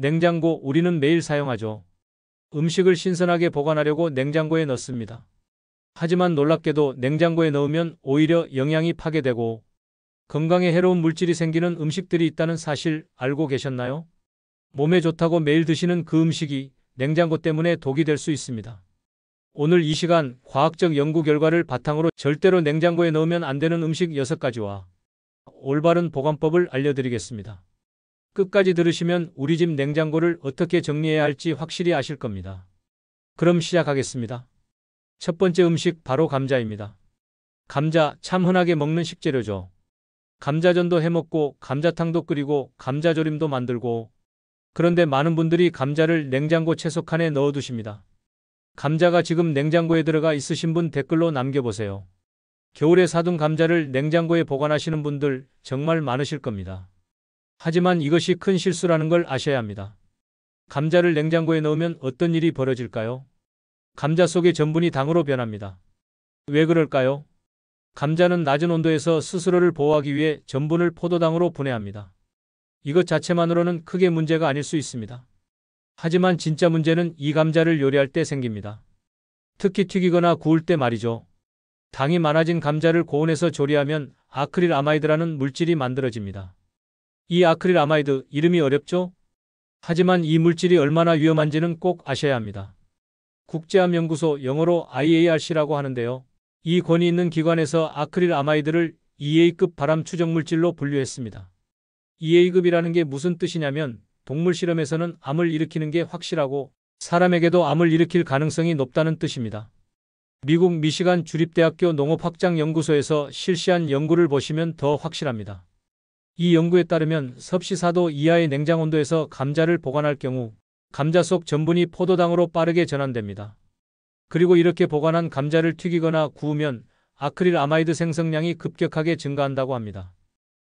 냉장고 우리는 매일 사용하죠. 음식을 신선하게 보관하려고 냉장고에 넣습니다. 하지만 놀랍게도 냉장고에 넣으면 오히려 영양이 파괴되고 건강에 해로운 물질이 생기는 음식들이 있다는 사실 알고 계셨나요? 몸에 좋다고 매일 드시는 그 음식이 냉장고 때문에 독이 될 수 있습니다. 오늘 이 시간 과학적 연구 결과를 바탕으로 절대로 냉장고에 넣으면 안 되는 음식 6가지와 올바른 보관법을 알려드리겠습니다. 끝까지 들으시면 우리 집 냉장고를 어떻게 정리해야 할지 확실히 아실 겁니다. 그럼 시작하겠습니다. 첫 번째 음식 바로 감자입니다. 감자 참 흔하게 먹는 식재료죠. 감자전도 해먹고 감자탕도 끓이고 감자조림도 만들고 그런데 많은 분들이 감자를 냉장고 채소칸에 넣어두십니다. 감자가 지금 냉장고에 들어가 있으신 분 댓글로 남겨보세요. 겨울에 사둔 감자를 냉장고에 보관하시는 분들 정말 많으실 겁니다. 하지만 이것이 큰 실수라는 걸 아셔야 합니다. 감자를 냉장고에 넣으면 어떤 일이 벌어질까요? 감자 속의 전분이 당으로 변합니다. 왜 그럴까요? 감자는 낮은 온도에서 스스로를 보호하기 위해 전분을 포도당으로 분해합니다. 이것 자체만으로는 크게 문제가 아닐 수 있습니다. 하지만 진짜 문제는 이 감자를 요리할 때 생깁니다. 특히 튀기거나 구울 때 말이죠. 당이 많아진 감자를 고온에서 조리하면 아크릴아마이드라는 물질이 만들어집니다. 이 아크릴아마이드 이름이 어렵죠? 하지만 이 물질이 얼마나 위험한지는 꼭 아셔야 합니다. 국제암연구소 영어로 IARC라고 하는데요. 이 권위 있는 기관에서 아크릴아마이드를 EA급 발암 추정물질로 분류했습니다. EA급이라는 게 무슨 뜻이냐면 동물 실험에서는 암을 일으키는 게 확실하고 사람에게도 암을 일으킬 가능성이 높다는 뜻입니다. 미국 미시간 주립대학교 농업확장연구소에서 실시한 연구를 보시면 더 확실합니다. 이 연구에 따르면 섭씨 4도 이하의 냉장 온도에서 감자를 보관할 경우 감자 속 전분이 포도당으로 빠르게 전환됩니다. 그리고 이렇게 보관한 감자를 튀기거나 구우면 아크릴아마이드 생성량이 급격하게 증가한다고 합니다.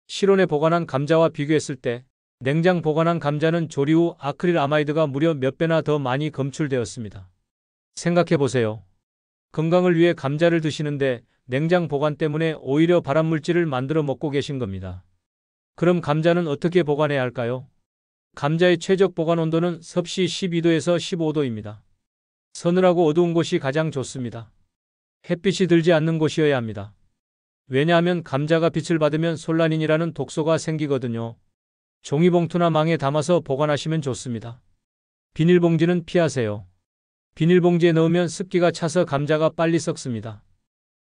실온에 보관한 감자와 비교했을 때 냉장 보관한 감자는 조리 후 아크릴아마이드가 무려 몇 배나 더 많이 검출되었습니다. 생각해 보세요. 건강을 위해 감자를 드시는데 냉장 보관 때문에 오히려 발암물질을 만들어 먹고 계신 겁니다. 그럼 감자는 어떻게 보관해야 할까요? 감자의 최적 보관 온도는 섭씨 12도에서 15도입니다. 서늘하고 어두운 곳이 가장 좋습니다. 햇빛이 들지 않는 곳이어야 합니다. 왜냐하면 감자가 빛을 받으면 솔라닌이라는 독소가 생기거든요. 종이봉투나 망에 담아서 보관하시면 좋습니다. 비닐봉지는 피하세요. 비닐봉지에 넣으면 습기가 차서 감자가 빨리 썩습니다.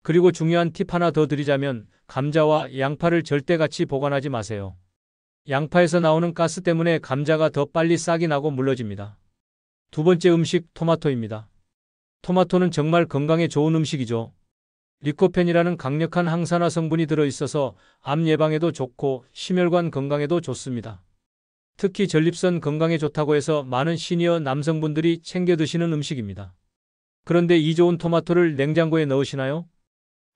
그리고 중요한 팁 하나 더 드리자면 감자와 양파를 절대 같이 보관하지 마세요. 양파에서 나오는 가스 때문에 감자가 더 빨리 싹이 나고 물러집니다. 두 번째 음식 토마토입니다. 토마토는 정말 건강에 좋은 음식이죠. 리코펜이라는 강력한 항산화 성분이 들어있어서 암 예방에도 좋고 심혈관 건강에도 좋습니다. 특히 전립선 건강에 좋다고 해서 많은 시니어 남성분들이 챙겨 드시는 음식입니다. 그런데 이 좋은 토마토를 냉장고에 넣으시나요?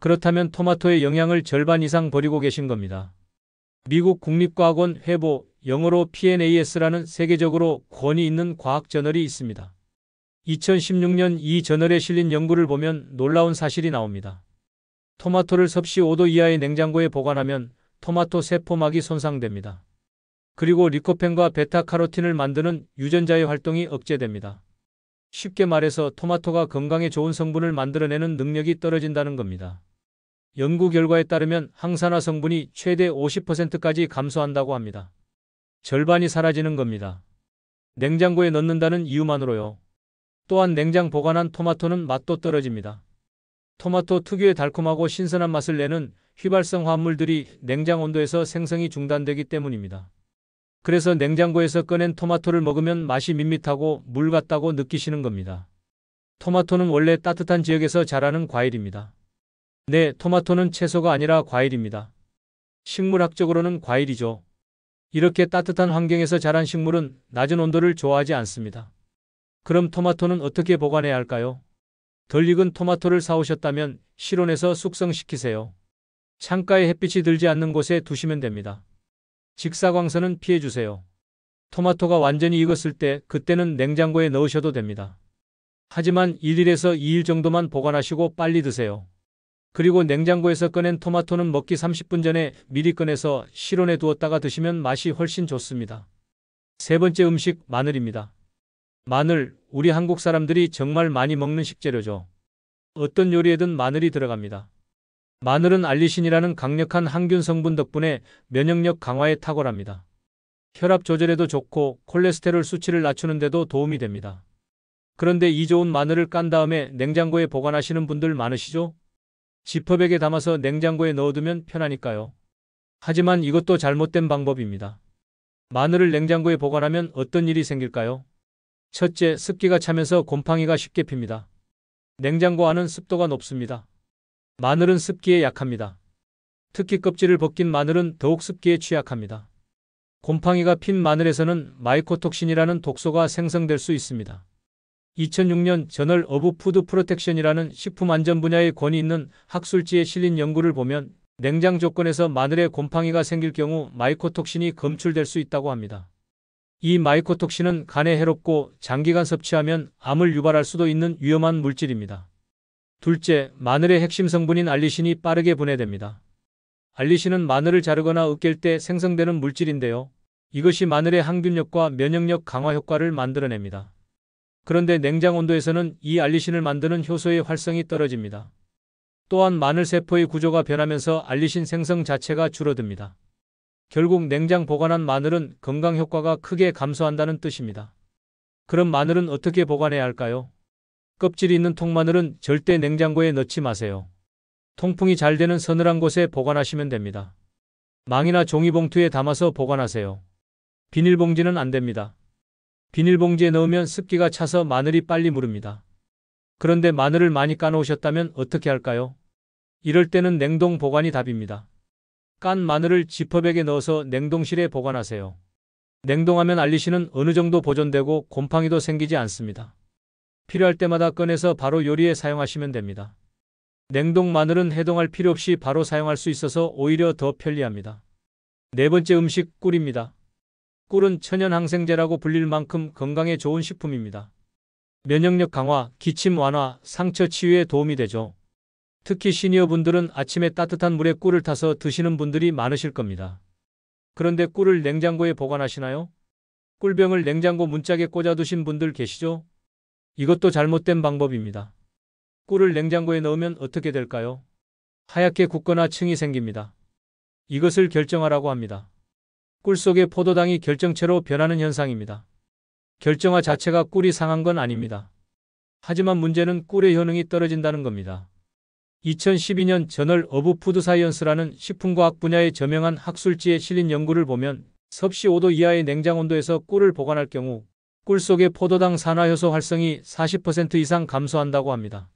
그렇다면 토마토의 영양을 절반 이상 버리고 계신 겁니다. 미국 국립과학원 회보, 영어로 PNAS라는 세계적으로 권위 있는 과학 저널이 있습니다. 2016년 이 저널에 실린 연구를 보면 놀라운 사실이 나옵니다. 토마토를 섭씨 5도 이하의 냉장고에 보관하면 토마토 세포막이 손상됩니다. 그리고 리코펜과 베타카로틴을 만드는 유전자의 활동이 억제됩니다. 쉽게 말해서 토마토가 건강에 좋은 성분을 만들어내는 능력이 떨어진다는 겁니다. 연구 결과에 따르면 항산화 성분이 최대 50%까지 감소한다고 합니다. 절반이 사라지는 겁니다. 냉장고에 넣는다는 이유만으로요. 또한 냉장 보관한 토마토는 맛도 떨어집니다. 토마토 특유의 달콤하고 신선한 맛을 내는 휘발성 화합물들이 냉장 온도에서 생성이 중단되기 때문입니다. 그래서 냉장고에서 꺼낸 토마토를 먹으면 맛이 밋밋하고 물 같다고 느끼시는 겁니다. 토마토는 원래 따뜻한 지역에서 자라는 과일입니다. 네, 토마토는 채소가 아니라 과일입니다. 식물학적으로는 과일이죠. 이렇게 따뜻한 환경에서 자란 식물은 낮은 온도를 좋아하지 않습니다. 그럼 토마토는 어떻게 보관해야 할까요? 덜 익은 토마토를 사오셨다면 실온에서 숙성시키세요. 창가에 햇빛이 들지 않는 곳에 두시면 됩니다. 직사광선은 피해주세요. 토마토가 완전히 익었을 때 그때는 냉장고에 넣으셔도 됩니다. 하지만 1일에서 2일 정도만 보관하시고 빨리 드세요. 그리고 냉장고에서 꺼낸 토마토는 먹기 30분 전에 미리 꺼내서 실온에 두었다가 드시면 맛이 훨씬 좋습니다. 세 번째 음식, 마늘입니다. 마늘, 우리 한국 사람들이 정말 많이 먹는 식재료죠. 어떤 요리에든 마늘이 들어갑니다. 마늘은 알리신이라는 강력한 항균 성분 덕분에 면역력 강화에 탁월합니다. 혈압 조절에도 좋고 콜레스테롤 수치를 낮추는 데도 도움이 됩니다. 그런데 이 좋은 마늘을 깐 다음에 냉장고에 보관하시는 분들 많으시죠? 지퍼백에 담아서 냉장고에 넣어두면 편하니까요. 하지만 이것도 잘못된 방법입니다. 마늘을 냉장고에 보관하면 어떤 일이 생길까요? 첫째, 습기가 차면서 곰팡이가 쉽게 핍니다. 냉장고 안은 습도가 높습니다. 마늘은 습기에 약합니다. 특히 껍질을 벗긴 마늘은 더욱 습기에 취약합니다. 곰팡이가 핀 마늘에서는 마이코톡신이라는 독소가 생성될 수 있습니다. 2006년 저널 오브 푸드 프로텍션이라는 식품 안전 분야의 권위 있는 학술지에 실린 연구를 보면 냉장 조건에서 마늘에 곰팡이가 생길 경우 마이코톡신이 검출될 수 있다고 합니다. 이 마이코톡신은 간에 해롭고 장기간 섭취하면 암을 유발할 수도 있는 위험한 물질입니다. 둘째, 마늘의 핵심 성분인 알리신이 빠르게 분해됩니다. 알리신은 마늘을 자르거나 으깰 때 생성되는 물질인데요. 이것이 마늘의 항균력과 면역력 강화 효과를 만들어냅니다. 그런데 냉장 온도에서는 이 알리신을 만드는 효소의 활성이 떨어집니다. 또한 마늘 세포의 구조가 변하면서 알리신 생성 자체가 줄어듭니다. 결국 냉장 보관한 마늘은 건강 효과가 크게 감소한다는 뜻입니다. 그럼 마늘은 어떻게 보관해야 할까요? 껍질이 있는 통마늘은 절대 냉장고에 넣지 마세요. 통풍이 잘 되는 서늘한 곳에 보관하시면 됩니다. 망이나 종이봉투에 담아서 보관하세요. 비닐봉지는 안 됩니다. 비닐봉지에 넣으면 습기가 차서 마늘이 빨리 무릅니다. 그런데 마늘을 많이 까놓으셨다면 어떻게 할까요? 이럴 때는 냉동 보관이 답입니다. 깐 마늘을 지퍼백에 넣어서 냉동실에 보관하세요. 냉동하면 알리신은 어느 정도 보존되고 곰팡이도 생기지 않습니다. 필요할 때마다 꺼내서 바로 요리에 사용하시면 됩니다. 냉동 마늘은 해동할 필요 없이 바로 사용할 수 있어서 오히려 더 편리합니다. 네 번째 음식, 꿀입니다. 꿀은 천연 항생제라고 불릴 만큼 건강에 좋은 식품입니다. 면역력 강화, 기침 완화, 상처 치유에 도움이 되죠. 특히 시니어분들은 아침에 따뜻한 물에 꿀을 타서 드시는 분들이 많으실 겁니다. 그런데 꿀을 냉장고에 보관하시나요? 꿀병을 냉장고 문짝에 꽂아두신 분들 계시죠? 이것도 잘못된 방법입니다. 꿀을 냉장고에 넣으면 어떻게 될까요? 하얗게 굳거나 층이 생깁니다. 이것을 결정화라고 합니다. 꿀 속의 포도당이 결정체로 변하는 현상입니다. 결정화 자체가 꿀이 상한 건 아닙니다. 하지만 문제는 꿀의 효능이 떨어진다는 겁니다. 2012년 저널 오브 푸드 사이언스라는 식품과학 분야의 저명한 학술지에 실린 연구를 보면 섭씨 5도 이하의 냉장 온도에서 꿀을 보관할 경우 꿀 속의 포도당 산화효소 활성이 40% 이상 감소한다고 합니다.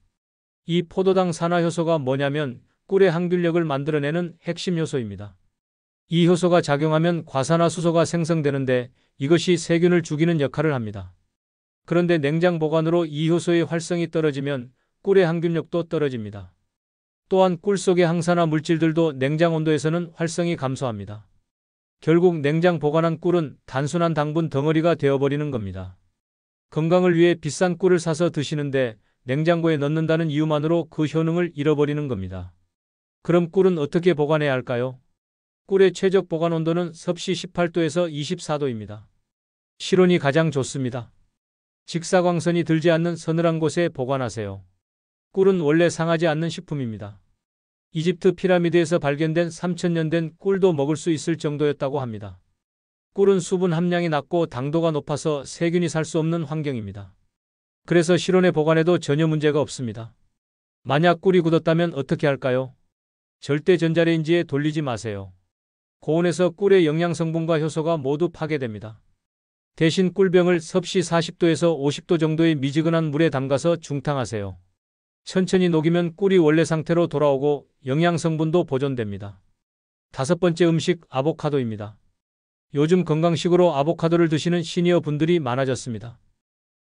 이 포도당 산화효소가 뭐냐면 꿀의 항균력을 만들어내는 핵심 효소입니다. 이 효소가 작용하면 과산화수소가 생성되는데 이것이 세균을 죽이는 역할을 합니다. 그런데 냉장 보관으로 이 효소의 활성이 떨어지면 꿀의 항균력도 떨어집니다. 또한 꿀 속의 항산화 물질들도 냉장 온도에서는 활성이 감소합니다. 결국 냉장 보관한 꿀은 단순한 당분 덩어리가 되어버리는 겁니다. 건강을 위해 비싼 꿀을 사서 드시는데 냉장고에 넣는다는 이유만으로 그 효능을 잃어버리는 겁니다. 그럼 꿀은 어떻게 보관해야 할까요? 꿀의 최적 보관 온도는 섭씨 18도에서 24도입니다. 실온이 가장 좋습니다. 직사광선이 들지 않는 서늘한 곳에 보관하세요. 꿀은 원래 상하지 않는 식품입니다. 이집트 피라미드에서 발견된 3000년 된 꿀도 먹을 수 있을 정도였다고 합니다. 꿀은 수분 함량이 낮고 당도가 높아서 세균이 살 수 없는 환경입니다. 그래서 실온에 보관해도 전혀 문제가 없습니다. 만약 꿀이 굳었다면 어떻게 할까요? 절대 전자레인지에 돌리지 마세요. 고온에서 꿀의 영양 성분과 효소가 모두 파괴됩니다. 대신 꿀병을 섭씨 40도에서 50도 정도의 미지근한 물에 담가서 중탕하세요. 천천히 녹이면 꿀이 원래 상태로 돌아오고 영양 성분도 보존됩니다. 다섯 번째 음식, 아보카도입니다. 요즘 건강식으로 아보카도를 드시는 시니어 분들이 많아졌습니다.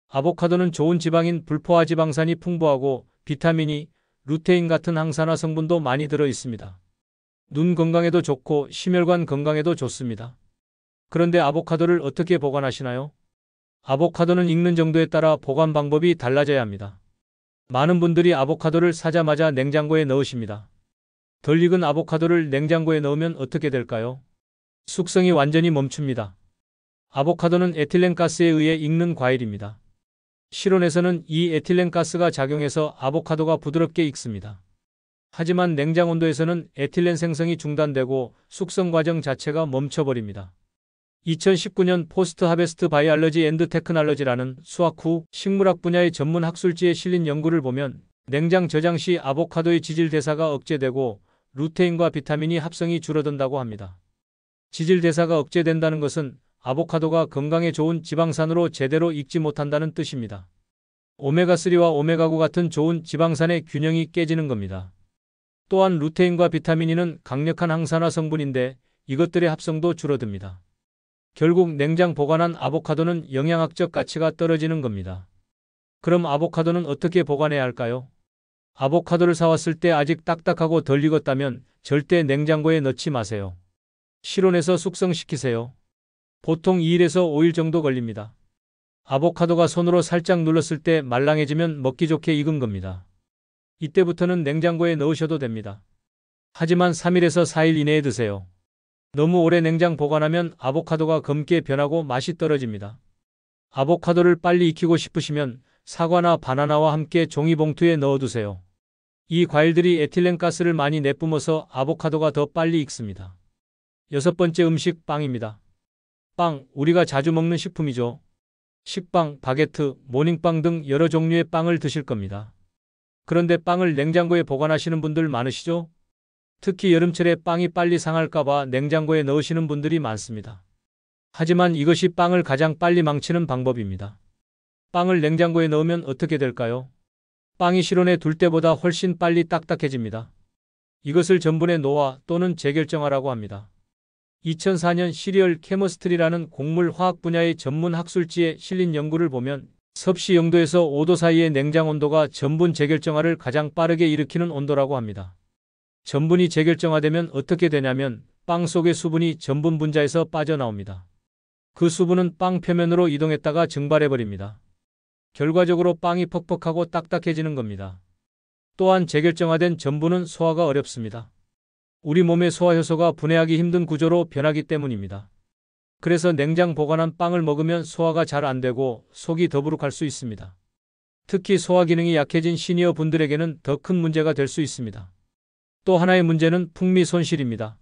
아보카도는 좋은 지방인 불포화 지방산이 풍부하고 비타민이, 루테인 같은 항산화 성분도 많이 들어 있습니다. 눈 건강에도 좋고 심혈관 건강에도 좋습니다. 그런데 아보카도를 어떻게 보관하시나요? 아보카도는 익는 정도에 따라 보관 방법이 달라져야 합니다. 많은 분들이 아보카도를 사자마자 냉장고에 넣으십니다. 덜 익은 아보카도를 냉장고에 넣으면 어떻게 될까요? 숙성이 완전히 멈춥니다. 아보카도는 에틸렌가스에 의해 익는 과일입니다. 실온에서는 이 에틸렌가스가 작용해서 아보카도가 부드럽게 익습니다. 하지만 냉장 온도에서는 에틸렌 생성이 중단되고 숙성 과정 자체가 멈춰버립니다. 2019년 포스트 하베스트 바이알러지 앤드 테크놀로지라는 수학 후 식물학 분야의 전문 학술지에 실린 연구를 보면 냉장 저장 시 아보카도의 지질 대사가 억제되고 루테인과 비타민이 합성이 줄어든다고 합니다. 지질 대사가 억제된다는 것은 아보카도가 건강에 좋은 지방산으로 제대로 익지 못한다는 뜻입니다. 오메가3와 오메가9 같은 좋은 지방산의 균형이 깨지는 겁니다. 또한 루테인과 비타민이는 강력한 항산화 성분인데 이것들의 합성도 줄어듭니다. 결국 냉장 보관한 아보카도는 영양학적 가치가 떨어지는 겁니다. 그럼 아보카도는 어떻게 보관해야 할까요? 아보카도를 사왔을 때 아직 딱딱하고 덜 익었다면 절대 냉장고에 넣지 마세요. 실온에서 숙성시키세요. 보통 2일에서 5일 정도 걸립니다. 아보카도가 손으로 살짝 눌렀을 때 말랑해지면 먹기 좋게 익은 겁니다. 이때부터는 냉장고에 넣으셔도 됩니다. 하지만 3일에서 4일 이내에 드세요. 너무 오래 냉장 보관하면 아보카도가 검게 변하고 맛이 떨어집니다. 아보카도를 빨리 익히고 싶으시면 사과나 바나나와 함께 종이봉투에 넣어두세요. 이 과일들이 에틸렌가스를 많이 내뿜어서 아보카도가 더 빨리 익습니다. 6번째 음식, 빵입니다. 빵, 우리가 자주 먹는 식품이죠. 식빵, 바게트, 모닝빵 등 여러 종류의 빵을 드실 겁니다. 그런데 빵을 냉장고에 보관하시는 분들 많으시죠? 특히 여름철에 빵이 빨리 상할까봐 냉장고에 넣으시는 분들이 많습니다. 하지만 이것이 빵을 가장 빨리 망치는 방법입니다. 빵을 냉장고에 넣으면 어떻게 될까요? 빵이 실온에 둘 때보다 훨씬 빨리 딱딱해집니다. 이것을 전분의 노화 또는 재결정화라고 합니다. 2004년 시리얼 케머스트리라는 곡물 화학 분야의 전문 학술지에 실린 연구를 보면 섭씨 0도에서 5도 사이의 냉장 온도가 전분 재결정화를 가장 빠르게 일으키는 온도라고 합니다. 전분이 재결정화되면 어떻게 되냐면 빵 속의 수분이 전분 분자에서 빠져나옵니다. 그 수분은 빵 표면으로 이동했다가 증발해버립니다. 결과적으로 빵이 퍽퍽하고 딱딱해지는 겁니다. 또한 재결정화된 전분은 소화가 어렵습니다. 우리 몸의 소화효소가 분해하기 힘든 구조로 변하기 때문입니다. 그래서 냉장 보관한 빵을 먹으면 소화가 잘 안 되고 속이 더부룩할 수 있습니다. 특히 소화 기능이 약해진 시니어 분들에게는 더 큰 문제가 될 수 있습니다. 또 하나의 문제는 풍미 손실입니다.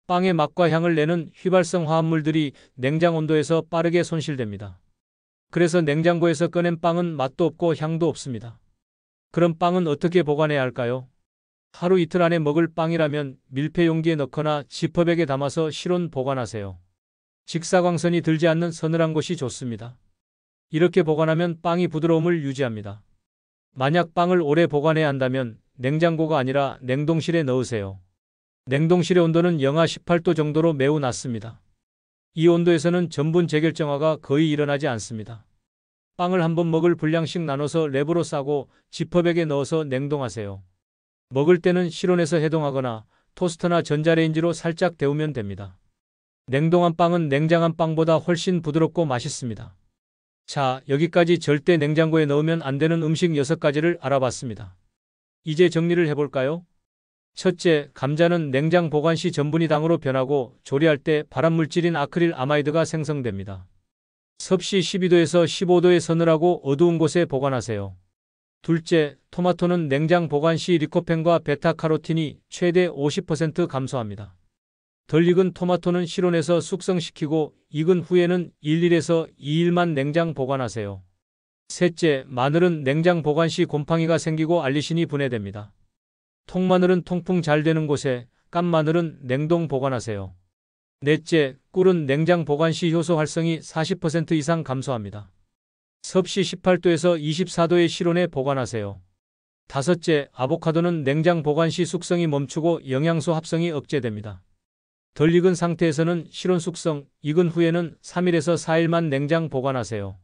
빵의 맛과 향을 내는 휘발성 화합물들이 냉장 온도에서 빠르게 손실됩니다. 그래서 냉장고에서 꺼낸 빵은 맛도 없고 향도 없습니다. 그럼 빵은 어떻게 보관해야 할까요? 하루 이틀 안에 먹을 빵이라면 밀폐 용기에 넣거나 지퍼백에 담아서 실온 보관하세요. 직사광선이 들지 않는 서늘한 곳이 좋습니다. 이렇게 보관하면 빵이 부드러움을 유지합니다. 만약 빵을 오래 보관해야 한다면 냉장고가 아니라 냉동실에 넣으세요. 냉동실의 온도는 영하 18도 정도로 매우 낮습니다. 이 온도에서는 전분 재결정화가 거의 일어나지 않습니다. 빵을 한번 먹을 분량씩 나눠서 랩으로 싸고 지퍼백에 넣어서 냉동하세요. 먹을 때는 실온에서 해동하거나 토스터나 전자레인지로 살짝 데우면 됩니다. 냉동한 빵은 냉장한 빵보다 훨씬 부드럽고 맛있습니다. 자, 여기까지 절대 냉장고에 넣으면 안 되는 음식 6가지를 알아봤습니다. 이제 정리를 해볼까요? 첫째, 감자는 냉장 보관 시 전분이 당으로 변하고 조리할 때 발암물질인 아크릴 아마이드가 생성됩니다. 섭씨 12도에서 15도의 서늘하고 어두운 곳에 보관하세요. 둘째, 토마토는 냉장 보관 시 리코펜과 베타카로틴이 최대 50% 감소합니다. 덜 익은 토마토는 실온에서 숙성시키고 익은 후에는 1일에서 2일만 냉장 보관하세요. 셋째, 마늘은 냉장 보관 시 곰팡이가 생기고 알리신이 분해됩니다. 통마늘은 통풍 잘 되는 곳에, 깐마늘은 냉동 보관하세요. 넷째, 꿀은 냉장 보관 시 효소 활성이 40% 이상 감소합니다. 섭씨 18도에서 24도의 실온에 보관하세요. 다섯째, 아보카도는 냉장 보관 시 숙성이 멈추고 영양소 합성이 억제됩니다. 덜 익은 상태에서는 실온 숙성, 익은 후에는 3일에서 4일만 냉장 보관하세요.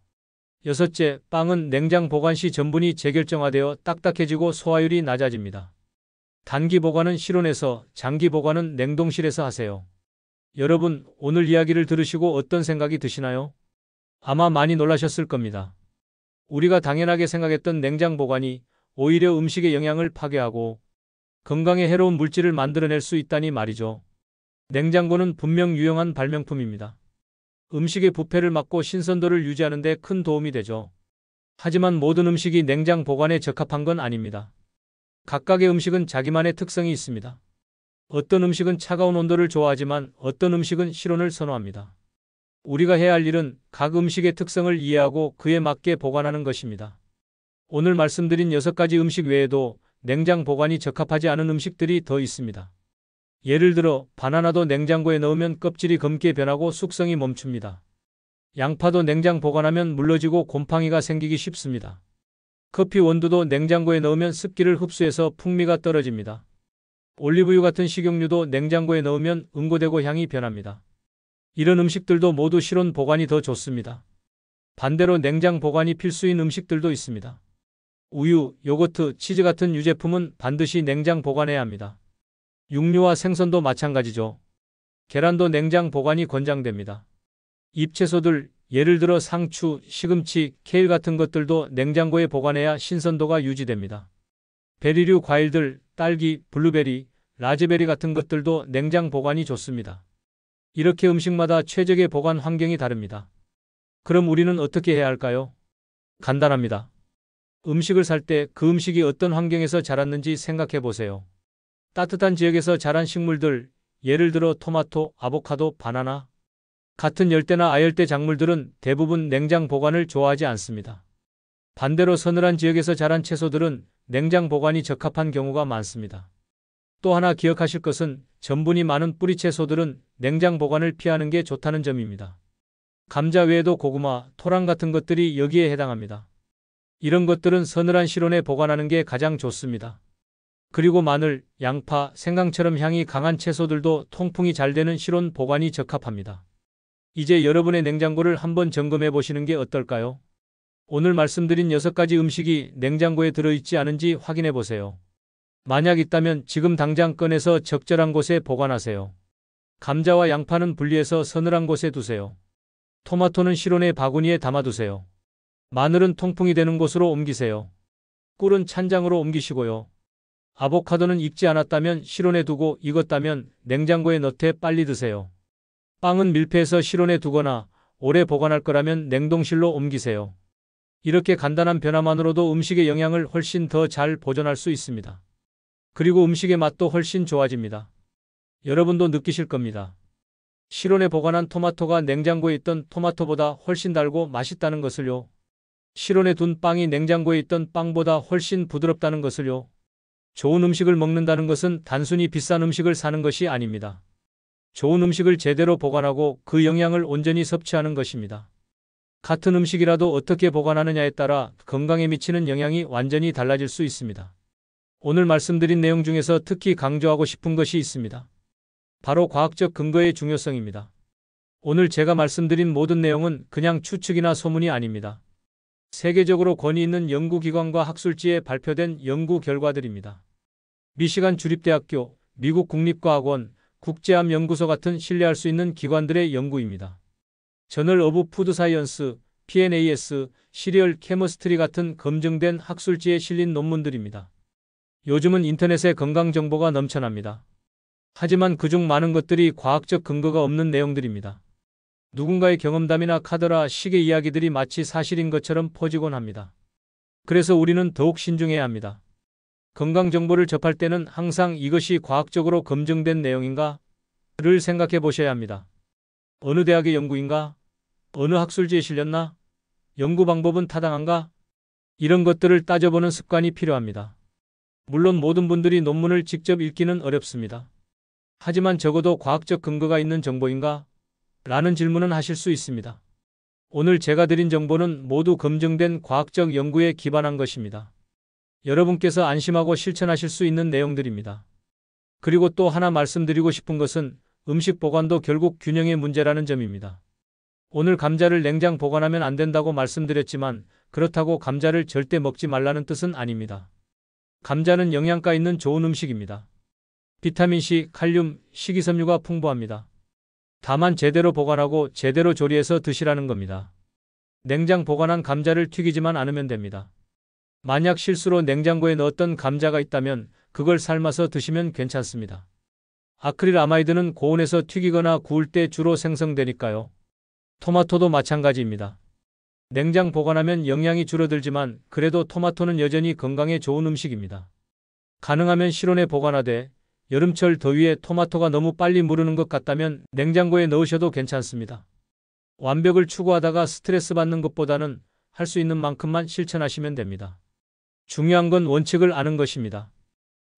여섯째, 빵은 냉장 보관 시 전분이 재결정화되어 딱딱해지고 소화율이 낮아집니다. 단기 보관은 실온에서, 장기 보관은 냉동실에서 하세요. 여러분, 오늘 이야기를 들으시고 어떤 생각이 드시나요? 아마 많이 놀라셨을 겁니다. 우리가 당연하게 생각했던 냉장 보관이 오히려 음식의 영양을 파괴하고 건강에 해로운 물질을 만들어낼 수 있다니 말이죠. 냉장고는 분명 유용한 발명품입니다. 음식의 부패를 막고 신선도를 유지하는 데 큰 도움이 되죠. 하지만 모든 음식이 냉장 보관에 적합한 건 아닙니다. 각각의 음식은 자기만의 특성이 있습니다. 어떤 음식은 차가운 온도를 좋아하지만 어떤 음식은 실온을 선호합니다. 우리가 해야 할 일은 각 음식의 특성을 이해하고 그에 맞게 보관하는 것입니다. 오늘 말씀드린 6가지 음식 외에도 냉장 보관이 적합하지 않은 음식들이 더 있습니다. 예를 들어 바나나도 냉장고에 넣으면 껍질이 검게 변하고 숙성이 멈춥니다. 양파도 냉장 보관하면 물러지고 곰팡이가 생기기 쉽습니다. 커피 원두도 냉장고에 넣으면 습기를 흡수해서 풍미가 떨어집니다. 올리브유 같은 식용유도 냉장고에 넣으면 응고되고 향이 변합니다. 이런 음식들도 모두 실온 보관이 더 좋습니다. 반대로 냉장 보관이 필수인 음식들도 있습니다. 우유, 요거트, 치즈 같은 유제품은 반드시 냉장 보관해야 합니다. 육류와 생선도 마찬가지죠. 계란도 냉장 보관이 권장됩니다. 잎채소들, 예를 들어 상추, 시금치, 케일 같은 것들도 냉장고에 보관해야 신선도가 유지됩니다. 베리류 과일들, 딸기, 블루베리, 라즈베리 같은 것들도 냉장 보관이 좋습니다. 이렇게 음식마다 최적의 보관 환경이 다릅니다. 그럼 우리는 어떻게 해야 할까요? 간단합니다. 음식을 살 때 그 음식이 어떤 환경에서 자랐는지 생각해 보세요. 따뜻한 지역에서 자란 식물들, 예를 들어 토마토, 아보카도, 바나나 같은 열대나 아열대 작물들은 대부분 냉장 보관을 좋아하지 않습니다. 반대로 서늘한 지역에서 자란 채소들은 냉장 보관이 적합한 경우가 많습니다. 또 하나 기억하실 것은 전분이 많은 뿌리 채소들은 냉장 보관을 피하는 게 좋다는 점입니다. 감자 외에도 고구마, 토랑 같은 것들이 여기에 해당합니다. 이런 것들은 서늘한 실온에 보관하는 게 가장 좋습니다. 그리고 마늘, 양파, 생강처럼 향이 강한 채소들도 통풍이 잘 되는 실온 보관이 적합합니다. 이제 여러분의 냉장고를 한번 점검해 보시는 게 어떨까요? 오늘 말씀드린 6가지 음식이 냉장고에 들어있지 않은지 확인해 보세요. 만약 있다면 지금 당장 꺼내서 적절한 곳에 보관하세요. 감자와 양파는 분리해서 서늘한 곳에 두세요. 토마토는 실온의 바구니에 담아두세요. 마늘은 통풍이 되는 곳으로 옮기세요. 꿀은 찬장으로 옮기시고요. 아보카도는 익지 않았다면 실온에 두고 익었다면 냉장고에 넣되 빨리 드세요. 빵은 밀폐해서 실온에 두거나 오래 보관할 거라면 냉동실로 옮기세요. 이렇게 간단한 변화만으로도 음식의 영양을 훨씬 더 잘 보존할 수 있습니다. 그리고 음식의 맛도 훨씬 좋아집니다. 여러분도 느끼실 겁니다. 실온에 보관한 토마토가 냉장고에 있던 토마토보다 훨씬 달고 맛있다는 것을요. 실온에 둔 빵이 냉장고에 있던 빵보다 훨씬 부드럽다는 것을요. 좋은 음식을 먹는다는 것은 단순히 비싼 음식을 사는 것이 아닙니다. 좋은 음식을 제대로 보관하고 그 영양을 온전히 섭취하는 것입니다. 같은 음식이라도 어떻게 보관하느냐에 따라 건강에 미치는 영향이 완전히 달라질 수 있습니다. 오늘 말씀드린 내용 중에서 특히 강조하고 싶은 것이 있습니다. 바로 과학적 근거의 중요성입니다. 오늘 제가 말씀드린 모든 내용은 그냥 추측이나 소문이 아닙니다. 세계적으로 권위 있는 연구기관과 학술지에 발표된 연구 결과들입니다. 미시간 주립대학교, 미국 국립과학원, 국제암연구소 같은 신뢰할 수 있는 기관들의 연구입니다. 저널 오브 푸드 사이언스, PNAS, 시리얼 케미스트리 같은 검증된 학술지에 실린 논문들입니다. 요즘은 인터넷에 건강 정보가 넘쳐납니다. 하지만 그중 많은 것들이 과학적 근거가 없는 내용들입니다. 누군가의 경험담이나 카더라, 시계 이야기들이 마치 사실인 것처럼 퍼지곤 합니다. 그래서 우리는 더욱 신중해야 합니다. 건강 정보를 접할 때는 항상 이것이 과학적으로 검증된 내용인가? 를 생각해 보셔야 합니다. 어느 대학의 연구인가? 어느 학술지에 실렸나? 연구 방법은 타당한가? 이런 것들을 따져보는 습관이 필요합니다. 물론 모든 분들이 논문을 직접 읽기는 어렵습니다. 하지만 적어도 과학적 근거가 있는 정보인가? 라는 질문은 하실 수 있습니다. 오늘 제가 드린 정보는 모두 검증된 과학적 연구에 기반한 것입니다. 여러분께서 안심하고 실천하실 수 있는 내용들입니다. 그리고 또 하나 말씀드리고 싶은 것은 음식 보관도 결국 균형의 문제라는 점입니다. 오늘 감자를 냉장 보관하면 안 된다고 말씀드렸지만 그렇다고 감자를 절대 먹지 말라는 뜻은 아닙니다. 감자는 영양가 있는 좋은 음식입니다. 비타민C, 칼륨, 식이섬유가 풍부합니다. 다만 제대로 보관하고 제대로 조리해서 드시라는 겁니다. 냉장 보관한 감자를 튀기지만 않으면 됩니다. 만약 실수로 냉장고에 넣었던 감자가 있다면 그걸 삶아서 드시면 괜찮습니다. 아크릴 아마이드는 고온에서 튀기거나 구울 때 주로 생성되니까요. 토마토도 마찬가지입니다. 냉장 보관하면 영양이 줄어들지만 그래도 토마토는 여전히 건강에 좋은 음식입니다. 가능하면 실온에 보관하되 여름철 더위에 토마토가 너무 빨리 무르는 것 같다면 냉장고에 넣으셔도 괜찮습니다. 완벽을 추구하다가 스트레스 받는 것보다는 할 수 있는 만큼만 실천하시면 됩니다. 중요한 건 원칙을 아는 것입니다.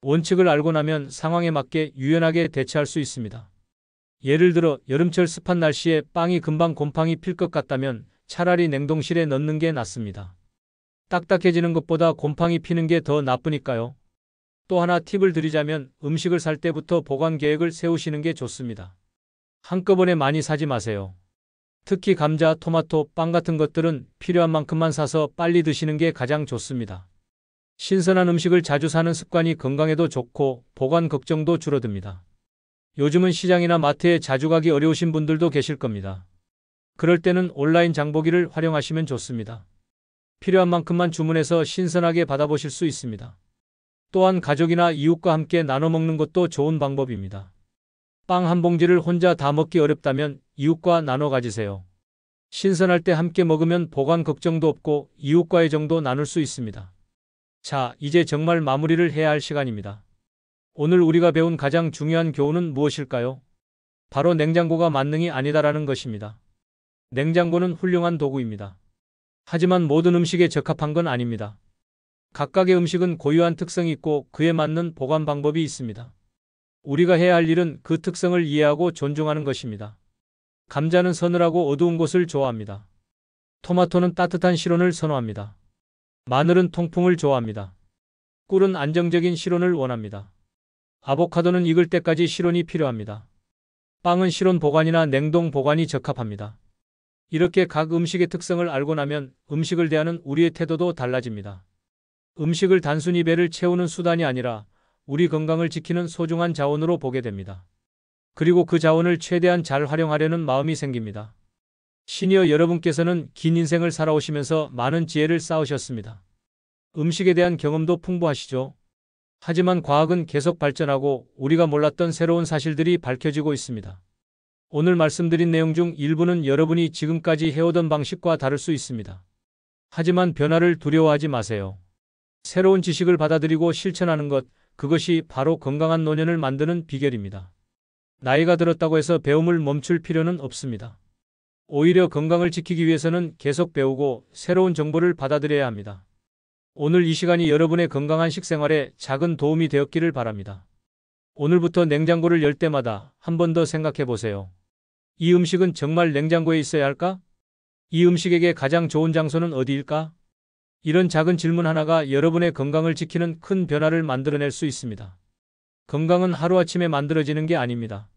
원칙을 알고 나면 상황에 맞게 유연하게 대처할 수 있습니다. 예를 들어 여름철 습한 날씨에 빵이 금방 곰팡이 필 것 같다면 차라리 냉동실에 넣는 게 낫습니다. 딱딱해지는 것보다 곰팡이 피는 게 더 나쁘니까요. 또 하나 팁을 드리자면 음식을 살 때부터 보관 계획을 세우시는 게 좋습니다. 한꺼번에 많이 사지 마세요. 특히 감자, 토마토, 빵 같은 것들은 필요한 만큼만 사서 빨리 드시는 게 가장 좋습니다. 신선한 음식을 자주 사는 습관이 건강에도 좋고 보관 걱정도 줄어듭니다. 요즘은 시장이나 마트에 자주 가기 어려우신 분들도 계실 겁니다. 그럴 때는 온라인 장보기를 활용하시면 좋습니다. 필요한 만큼만 주문해서 신선하게 받아보실 수 있습니다. 또한 가족이나 이웃과 함께 나눠 먹는 것도 좋은 방법입니다. 빵 한 봉지를 혼자 다 먹기 어렵다면 이웃과 나눠 가지세요. 신선할 때 함께 먹으면 보관 걱정도 없고 이웃과의 정도 나눌 수 있습니다. 자, 이제 정말 마무리를 해야 할 시간입니다. 오늘 우리가 배운 가장 중요한 교훈은 무엇일까요? 바로 냉장고가 만능이 아니다라는 것입니다. 냉장고는 훌륭한 도구입니다. 하지만 모든 음식에 적합한 건 아닙니다. 각각의 음식은 고유한 특성이 있고 그에 맞는 보관 방법이 있습니다. 우리가 해야 할 일은 그 특성을 이해하고 존중하는 것입니다. 감자는 서늘하고 어두운 곳을 좋아합니다. 토마토는 따뜻한 실온을 선호합니다. 마늘은 통풍을 좋아합니다. 꿀은 안정적인 실온을 원합니다. 아보카도는 익을 때까지 실온이 필요합니다. 빵은 실온 보관이나 냉동 보관이 적합합니다. 이렇게 각 음식의 특성을 알고 나면 음식을 대하는 우리의 태도도 달라집니다. 음식을 단순히 배를 채우는 수단이 아니라 우리 건강을 지키는 소중한 자원으로 보게 됩니다. 그리고 그 자원을 최대한 잘 활용하려는 마음이 생깁니다. 시니어 여러분께서는 긴 인생을 살아오시면서 많은 지혜를 쌓으셨습니다. 음식에 대한 경험도 풍부하시죠? 하지만 과학은 계속 발전하고 우리가 몰랐던 새로운 사실들이 밝혀지고 있습니다. 오늘 말씀드린 내용 중 일부는 여러분이 지금까지 해오던 방식과 다를 수 있습니다. 하지만 변화를 두려워하지 마세요. 새로운 지식을 받아들이고 실천하는 것, 그것이 바로 건강한 노년을 만드는 비결입니다. 나이가 들었다고 해서 배움을 멈출 필요는 없습니다. 오히려 건강을 지키기 위해서는 계속 배우고 새로운 정보를 받아들여야 합니다. 오늘 이 시간이 여러분의 건강한 식생활에 작은 도움이 되었기를 바랍니다. 오늘부터 냉장고를 열 때마다 한 번 더 생각해 보세요. 이 음식은 정말 냉장고에 있어야 할까? 이 음식에게 가장 좋은 장소는 어디일까? 이런 작은 질문 하나가 여러분의 건강을 지키는 큰 변화를 만들어낼 수 있습니다. 건강은 하루아침에 만들어지는 게 아닙니다.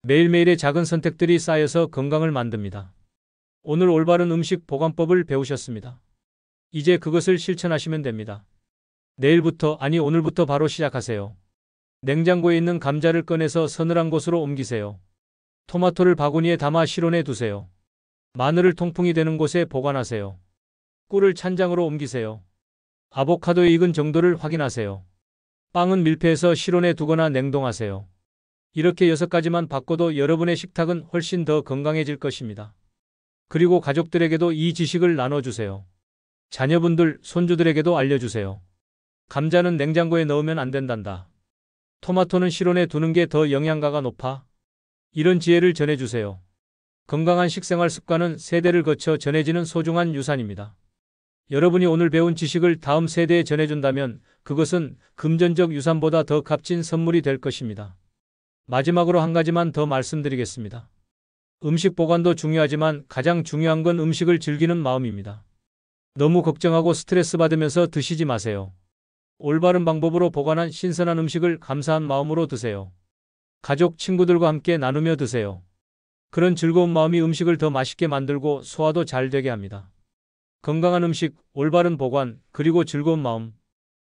매일매일의 작은 선택들이 쌓여서 건강을 만듭니다. 오늘 올바른 음식 보관법을 배우셨습니다. 이제 그것을 실천하시면 됩니다. 내일부터, 아니 오늘부터 바로 시작하세요. 냉장고에 있는 감자를 꺼내서 서늘한 곳으로 옮기세요. 토마토를 바구니에 담아 실온에 두세요. 마늘을 통풍이 되는 곳에 보관하세요. 꿀을 찬장으로 옮기세요. 아보카도의 익은 정도를 확인하세요. 빵은 밀폐해서 실온에 두거나 냉동하세요. 이렇게 6가지만 바꿔도 여러분의 식탁은 훨씬 더 건강해질 것입니다. 그리고 가족들에게도 이 지식을 나눠주세요. 자녀분들, 손주들에게도 알려주세요. 감자는 냉장고에 넣으면 안 된단다. 토마토는 실온에 두는 게 더 영양가가 높아. 이런 지혜를 전해주세요. 건강한 식생활 습관은 세대를 거쳐 전해지는 소중한 유산입니다. 여러분이 오늘 배운 지식을 다음 세대에 전해준다면 그것은 금전적 유산보다 더 값진 선물이 될 것입니다. 마지막으로 한 가지만 더 말씀드리겠습니다. 음식 보관도 중요하지만 가장 중요한 건 음식을 즐기는 마음입니다. 너무 걱정하고 스트레스 받으면서 드시지 마세요. 올바른 방법으로 보관한 신선한 음식을 감사한 마음으로 드세요. 가족, 친구들과 함께 나누며 드세요. 그런 즐거운 마음이 음식을 더 맛있게 만들고 소화도 잘 되게 합니다. 건강한 음식, 올바른 보관, 그리고 즐거운 마음.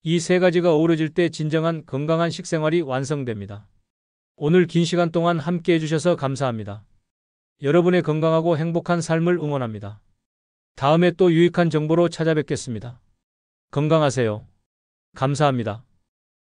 이 3가지가 어우러질 때 진정한 건강한 식생활이 완성됩니다. 오늘 긴 시간 동안 함께 해주셔서 감사합니다. 여러분의 건강하고 행복한 삶을 응원합니다. 다음에 또 유익한 정보로 찾아뵙겠습니다. 건강하세요. 감사합니다.